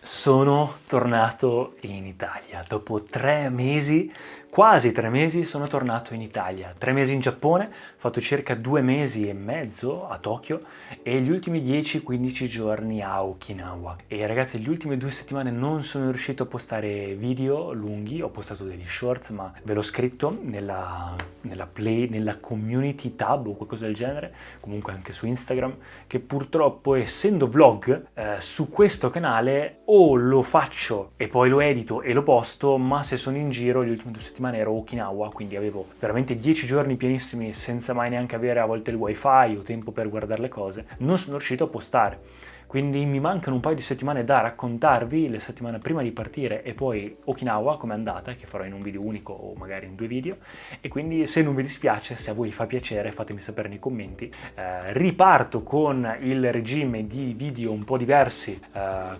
Sono tornato in Italia. Dopo 3 mesi, quasi 3 mesi, sono tornato in Italia. 3 mesi in Giappone, ho fatto circa 2 mesi e mezzo a Tokyo e gli ultimi 10-15 giorni a Okinawa. E ragazzi, le ultime 2 settimane non sono riuscito a postare video lunghi, ho postato degli shorts, ma ve l'ho scritto nella community tab o qualcosa del genere, comunque anche su Instagram, che purtroppo, essendo vlog, su questo canale o lo faccio e poi lo edito e lo posto, ma se sono in giro, le ultime 2 settimane ero a Okinawa, quindi avevo veramente 10 giorni pienissimi senza mai neanche avere a volte il wifi o tempo per guardare le cose, non sono riuscito a postare. Quindi mi mancano un paio di settimane da raccontarvi, le settimane prima di partire e poi Okinawa come è andata, che farò in un video unico o magari in 2 video, e quindi se non vi dispiace, se a voi fa piacere, fatemi sapere nei commenti. Riparto con il regime di video un po' diversi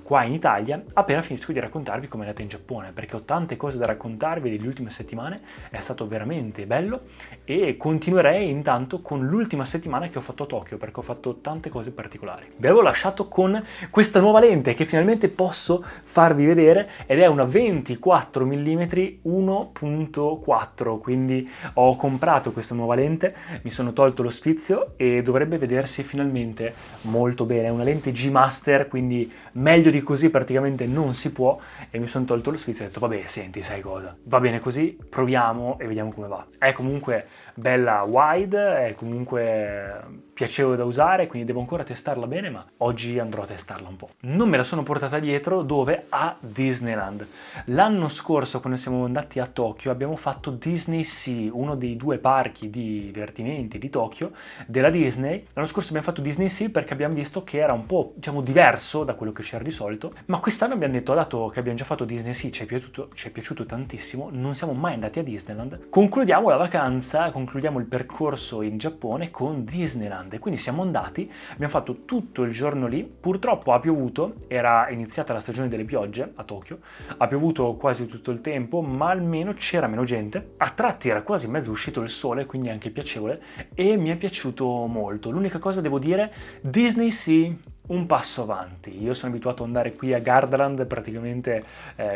qua in Italia, appena finisco di raccontarvi come è andata in Giappone, perché ho tante cose da raccontarvi delle ultime settimane, è stato veramente bello, e continuerei intanto con l'ultima settimana che ho fatto a Tokyo, perché ho fatto tante cose particolari. Vi avevo lasciato con questa nuova lente che finalmente posso farvi vedere, ed è una 24 mm 1.4, quindi ho comprato questa nuova lente, mi sono tolto lo sfizio e dovrebbe vedersi finalmente molto bene. È una lente G Master, quindi meglio di così praticamente non si può, e mi sono tolto lo sfizio e ho detto vabbè, senti, sai cosa, va bene così, proviamo e vediamo come va. È comunque bella wide, è comunque piacevole da usare, quindi devo ancora testarla bene, ma oggi andrò a testarla un po'. Non me la sono portata dietro, dove? A Disneyland. L'anno scorso, quando siamo andati a Tokyo, abbiamo fatto Disney Sea, uno dei 2 parchi di divertimenti di Tokyo della Disney. L'anno scorso abbiamo fatto Disney Sea perché abbiamo visto che era un po', diciamo, diverso da quello che c'era di solito, ma quest'anno abbiamo detto, dato che abbiamo già fatto Disney Sea, ci è piaciuto tantissimo, non siamo mai andati a Disneyland, concludiamo la vacanza, concludiamo il percorso in Giappone con Disneyland. E quindi siamo andati, abbiamo fatto tutto il giorno lì, purtroppo ha piovuto, era iniziata la stagione delle piogge a Tokyo, ha piovuto quasi tutto il tempo, ma almeno c'era meno gente, a tratti era quasi mezzo uscito il sole, quindi anche piacevole, e mi è piaciuto molto. L'unica cosa devo dire, Disney Sea, un passo avanti. Io sono abituato ad andare qui a Gardaland praticamente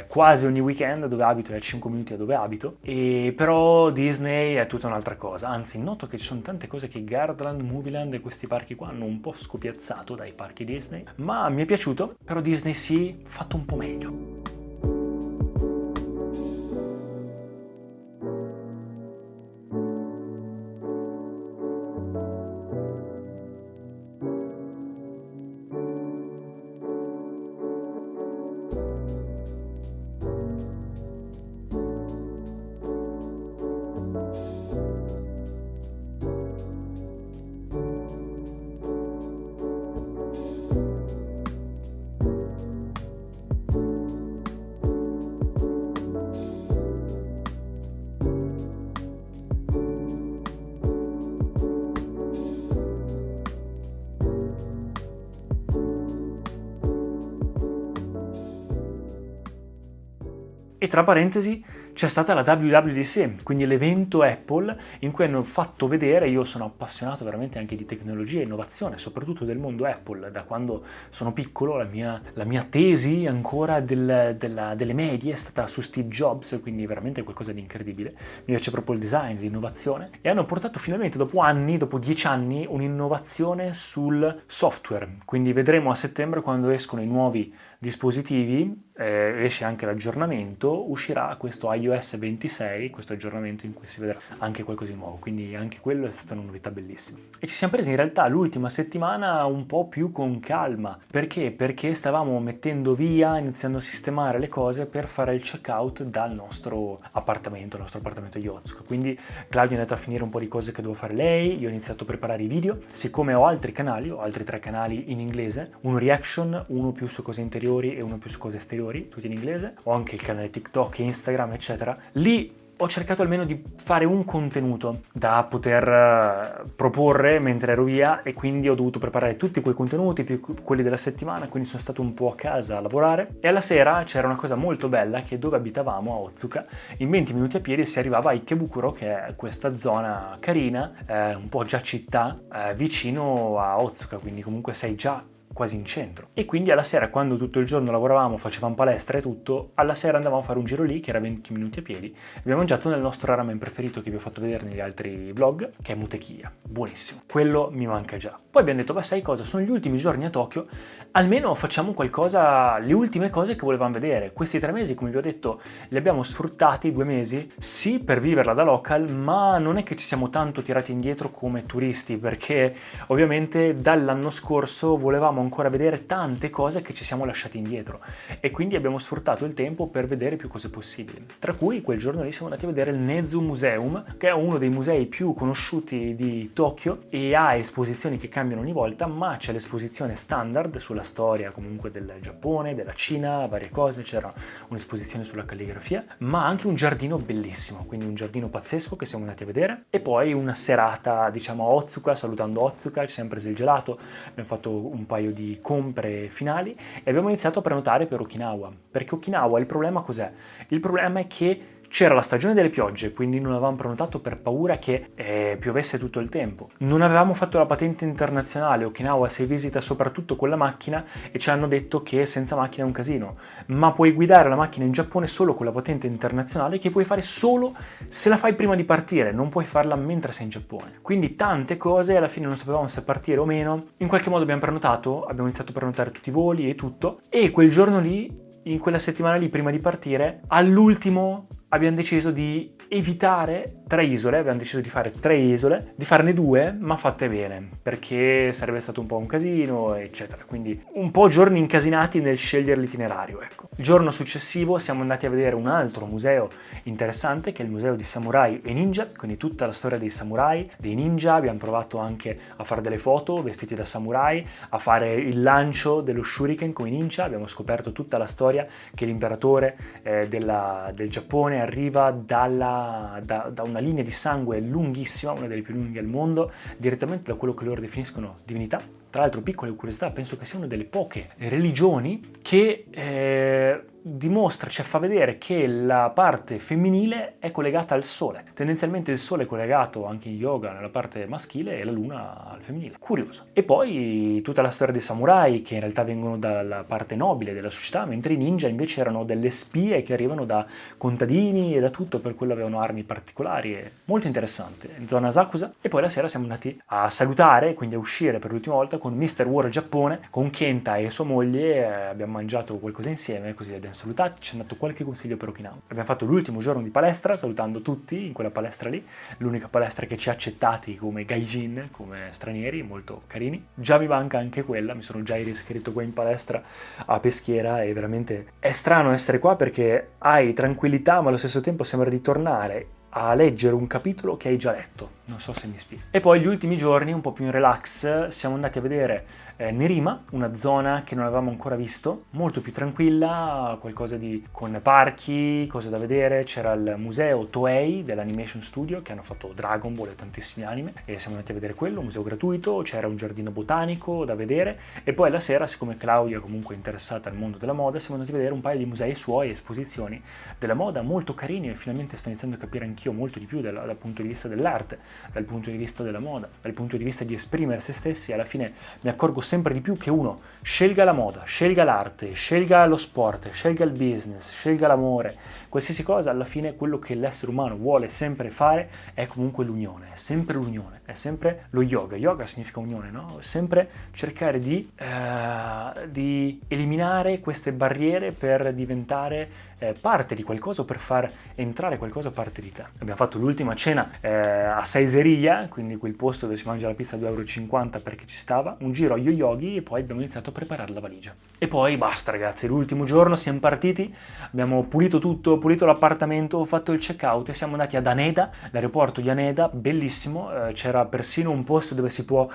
quasi ogni weekend, dove abito, è a 5 minuti da dove abito, e però Disney è tutta un'altra cosa. Anzi, noto che ci sono tante cose che Gardaland, Movieland e questi parchi qua hanno un po' scopiazzato dai parchi Disney, ma mi è piaciuto, però Disney sì, fatto un po' meglio. E tra parentesi c'è stata la WWDC, quindi l'evento Apple in cui hanno fatto vedere, io sono appassionato veramente anche di tecnologia e innovazione, soprattutto del mondo Apple, da quando sono piccolo. La mia tesi ancora delle medie è stata su Steve Jobs, quindi veramente qualcosa di incredibile. Mi piace proprio il design, l'innovazione, e hanno portato finalmente dopo 10 anni, un'innovazione sul software, quindi vedremo a settembre, quando escono i nuovi dispositivi, esce anche l'aggiornamento, uscirà questo iOS 26, questo aggiornamento in cui si vedrà anche qualcosa di nuovo, quindi anche quello è stata una novità bellissima. E ci siamo presi in realtà l'ultima settimana un po' più con calma. Perché? Perché stavamo mettendo via, iniziando a sistemare le cose per fare il checkout dal nostro appartamento di Otsuka. Quindi Claudia è andata a finire un po' di cose che dovevo fare lei, io ho iniziato a preparare i video. Siccome ho altri 3 canali in inglese, uno reaction, uno più su cose interiori e uno più su cose esteriori, tutti in inglese, ho anche il canale TikTok, Instagram, eccetera. Lì ho cercato almeno di fare un contenuto da poter proporre mentre ero via, e quindi ho dovuto preparare tutti quei contenuti, più quelli della settimana, quindi sono stato un po' a casa a lavorare. E alla sera c'era una cosa molto bella, che dove abitavamo a Otsuka, in 20 minuti a piedi si arrivava a Ikebukuro, che è questa zona carina, un po' già città, vicino a Otsuka, quindi comunque sei già quasi in centro. E quindi alla sera, quando tutto il giorno lavoravamo, facevamo palestra e tutto, alla sera andavamo a fare un giro lì, che era 20 minuti a piedi, abbiamo mangiato nel nostro ramen preferito che vi ho fatto vedere negli altri vlog, che è Mutekiya, buonissimo, quello mi manca già. Poi abbiamo detto, beh, sai cosa, sono gli ultimi giorni a Tokyo, almeno facciamo qualcosa, le ultime cose che volevamo vedere. Questi 3 mesi, come vi ho detto, li abbiamo sfruttati, 2 mesi, sì, per viverla da local, ma non è che ci siamo tanto tirati indietro come turisti, perché ovviamente dall'anno scorso volevamo ancora vedere tante cose che ci siamo lasciati indietro e quindi abbiamo sfruttato il tempo per vedere più cose possibili. Tra cui quel giorno lì siamo andati a vedere il Nezu Museum, che è uno dei musei più conosciuti di Tokyo e ha esposizioni che cambiano ogni volta, ma c'è l'esposizione standard sulla storia comunque del Giappone, della Cina, varie cose, c'era un'esposizione sulla calligrafia, ma anche un giardino bellissimo, quindi un giardino pazzesco che siamo andati a vedere, e poi una serata, diciamo, a Otsuka, salutando Otsuka, ci siamo presi il gelato, abbiamo fatto un paio di compere finali e abbiamo iniziato a prenotare per Okinawa, perché Okinawa il problema cos'è? Il problema è che c'era la stagione delle piogge, quindi non avevamo prenotato per paura che piovesse tutto il tempo. Non avevamo fatto la patente internazionale, Okinawa si visita soprattutto con la macchina e ci hanno detto che senza macchina è un casino, ma puoi guidare la macchina in Giappone solo con la patente internazionale, che puoi fare solo se la fai prima di partire, non puoi farla mentre sei in Giappone. Quindi tante cose, alla fine non sapevamo se partire o meno, in qualche modo abbiamo prenotato, abbiamo iniziato a prenotare tutti i voli e tutto, e quel giorno lì, in quella settimana lì prima di partire, all'ultimo abbiamo deciso di evitare 3 isole, abbiamo deciso di fare 3 isole, di farne 2 ma fatte bene, perché sarebbe stato un po' un casino, eccetera. Quindi un po' giorni incasinati nel scegliere l'itinerario, ecco. Il giorno successivo siamo andati a vedere un altro museo interessante, che è il museo di samurai e ninja, quindi tutta la storia dei samurai, dei ninja. Abbiamo provato anche a fare delle foto vestiti da samurai, a fare il lancio dello shuriken come ninja. Abbiamo scoperto tutta la storia che l'imperatore del Giappone arriva da una linea di sangue lunghissima, una delle più lunghe al mondo, direttamente da quello che loro definiscono divinità. Tra l'altro, piccole curiosità, penso che sia una delle poche religioni che dimostra, cioè fa vedere che la parte femminile è collegata al sole. Tendenzialmente il sole è collegato anche in yoga nella parte maschile e la luna al femminile. Curioso. E poi tutta la storia dei samurai, che in realtà vengono dalla parte nobile della società, mentre i ninja invece erano delle spie che arrivano da contadini e da tutto, per quello avevano armi particolari. È molto interessante. In zona Asakusa. E poi la sera siamo andati a salutare, quindi a uscire per l'ultima volta con Mr. World Giappone, con Kenta e sua moglie. Abbiamo mangiato qualcosa insieme, così abbiamo salutati, ci hanno dato qualche consiglio per Okinawa. Abbiamo fatto l'ultimo giorno di palestra, salutando tutti in quella palestra lì, l'unica palestra che ci ha accettati come gaijin, come stranieri, molto carini. Già mi manca anche quella, mi sono già iscritto qua in palestra a Peschiera e veramente è strano essere qua perché hai tranquillità, ma allo stesso tempo sembra di tornare a leggere un capitolo che hai già letto, non so se mi spiego. E poi gli ultimi giorni, un po' più in relax, siamo andati a vedere Nerima, una zona che non avevamo ancora visto, molto più tranquilla, qualcosa con parchi, cose da vedere. C'era il museo Toei dell'Animation Studio, che hanno fatto Dragon Ball e tantissimi anime, e siamo andati a vedere quello, un museo gratuito. C'era un giardino botanico da vedere, e poi la sera, siccome Claudia comunque è interessata al mondo della moda, siamo andati a vedere un paio di musei suoi, esposizioni della moda molto carini, e finalmente sto iniziando a capire anch'io molto di più dal punto di vista dell'arte, dal punto di vista della moda, dal punto di vista di esprimere se stessi. Alla fine mi accorgo sempre di più che uno scelga la moda, scelga l'arte, scelga lo sport, scelga il business, scelga l'amore, qualsiasi cosa, alla fine quello che l'essere umano vuole sempre fare è comunque l'unione, è sempre l'unione, è sempre lo yoga. Yoga significa unione, no? Sempre cercare di eliminare queste barriere per diventare parte di qualcosa, o per far entrare qualcosa a parte di te. Abbiamo fatto l'ultima cena a Saizeriya, quindi quel posto dove si mangia la pizza a 2,50 € perché ci stava, un giro a Yoyogi, e poi abbiamo iniziato a preparare la valigia. E poi basta ragazzi, l'ultimo giorno siamo partiti, abbiamo pulito tutto, pulito l'appartamento, ho fatto il check out e siamo andati ad Haneda, l'aeroporto di Haneda, bellissimo, c'era persino un posto dove si può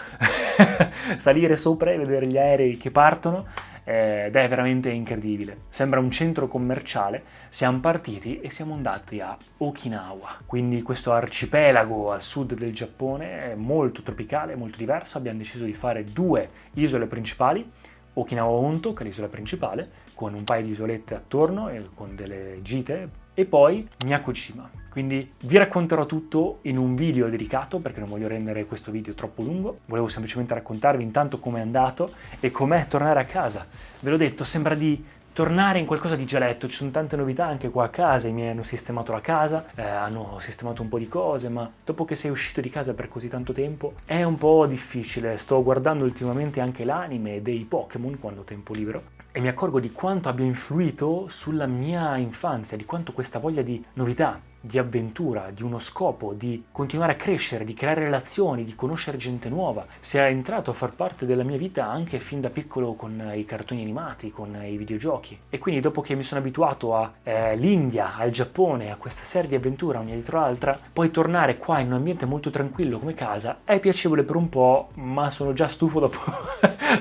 salire sopra e vedere gli aerei che partono. Ed è veramente incredibile, sembra un centro commerciale. Siamo partiti e siamo andati a Okinawa, quindi questo arcipelago al sud del Giappone, è molto tropicale, molto diverso. Abbiamo deciso di fare 2 isole principali, Okinawa Honto, che è l'isola principale, con un paio di isolette attorno e con delle gite e poi Miyako-jima. Quindi vi racconterò tutto in un video dedicato, perché non voglio rendere questo video troppo lungo. Volevo semplicemente raccontarvi intanto com'è andato e com'è tornare a casa. Ve l'ho detto, sembra di tornare in qualcosa di già letto. Ci sono tante novità anche qua a casa, i miei hanno sistemato la casa, hanno sistemato un po' di cose, ma dopo che sei uscito di casa per così tanto tempo è un po' difficile. Sto guardando ultimamente anche l'anime dei Pokémon quando ho tempo libero e mi accorgo di quanto abbia influito sulla mia infanzia, di quanto questa voglia di novità, di avventura, di uno scopo, di continuare a crescere, di creare relazioni, di conoscere gente nuova, sia entrato a far parte della mia vita anche fin da piccolo con i cartoni animati, con i videogiochi. E quindi dopo che mi sono abituato all'India, al Giappone, a questa serie di avventure ogni dietro l'altra, poi tornare qua in un ambiente molto tranquillo come casa è piacevole per un po', ma sono già stufo dopo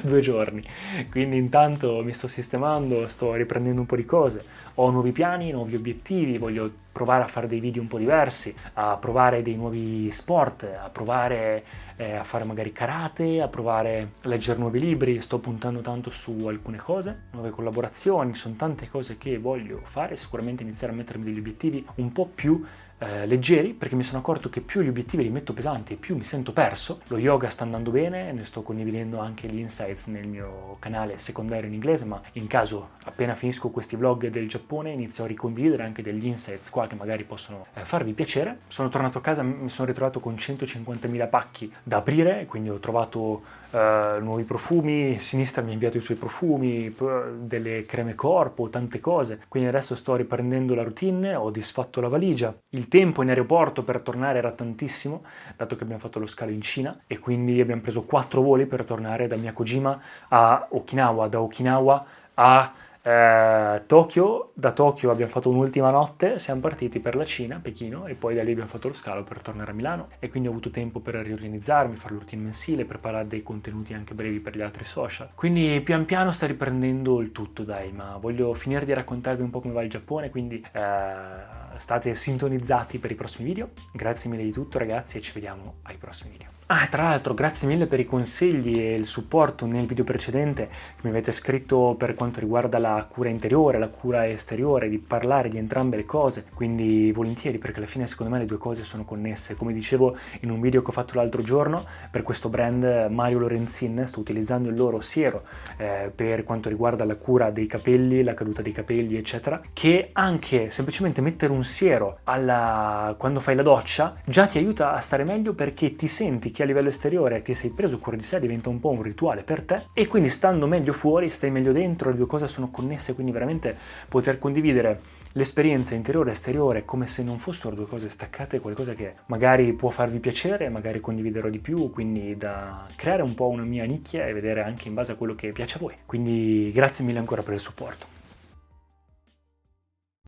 2 giorni. Quindi intanto mi sto sistemando, sto riprendendo un po' di cose, ho nuovi piani, nuovi obiettivi, voglio provare a fare dei video un po' diversi, a provare dei nuovi sport, a provare a fare magari karate, a provare a leggere nuovi libri. Sto puntando tanto su alcune cose, nuove collaborazioni, sono tante cose che voglio fare, sicuramente iniziare a mettermi degli obiettivi un po' più leggeri, perché mi sono accorto che più gli obiettivi li metto pesanti, più mi sento perso. Lo yoga sta andando bene, ne sto condividendo anche gli insights nel mio canale secondario in inglese, ma in caso appena finisco questi vlog del Giappone inizio a ricondividere anche degli insights qua che magari possono farvi piacere. Sono tornato a casa, mi sono ritrovato con 150.000 pacchi da aprire, quindi ho trovato nuovi profumi, Sinistra mi ha inviato i suoi profumi, delle creme corpo, tante cose, quindi adesso sto riprendendo la routine, ho disfatto la valigia. Il tempo in aeroporto per tornare era tantissimo, dato che abbiamo fatto lo scalo in Cina e quindi abbiamo preso 4 voli per tornare da Miyako-jima a Okinawa, da Okinawa a Tokyo. Da Tokyo abbiamo fatto un'ultima notte, siamo partiti per la Cina, Pechino, e poi da lì abbiamo fatto lo scalo per tornare a Milano e quindi ho avuto tempo per riorganizzarmi, fare la routine mensile, preparare dei contenuti anche brevi per gli altri social. Quindi pian piano sta riprendendo il tutto, dai, ma voglio finire di raccontarvi un po' come va il Giappone, quindi state sintonizzati per i prossimi video. Grazie mille di tutto ragazzi e ci vediamo ai prossimi video. Tra l'altro grazie mille per i consigli e il supporto nel video precedente che mi avete scritto per quanto riguarda la cura interiore, la cura esteriore, di parlare di entrambe le cose, quindi volentieri, perché alla fine secondo me le due cose sono connesse. Come dicevo in un video che ho fatto l'altro giorno per questo brand Mario Lorenzin, sto utilizzando il loro siero per quanto riguarda la cura dei capelli, la caduta dei capelli eccetera, che anche semplicemente mettere un siero quando fai la doccia già ti aiuta a stare meglio, perché ti senti che a livello esteriore ti sei preso cura di sé, diventa un po' un rituale per te e quindi stando meglio fuori stai meglio dentro, le due cose sono connesse, quindi veramente poter condividere l'esperienza interiore e esteriore come se non fossero due cose staccate è qualcosa che magari può farvi piacere, magari condividerò di più, quindi da creare un po' una mia nicchia e vedere anche in base a quello che piace a voi. Quindi grazie mille ancora per il supporto.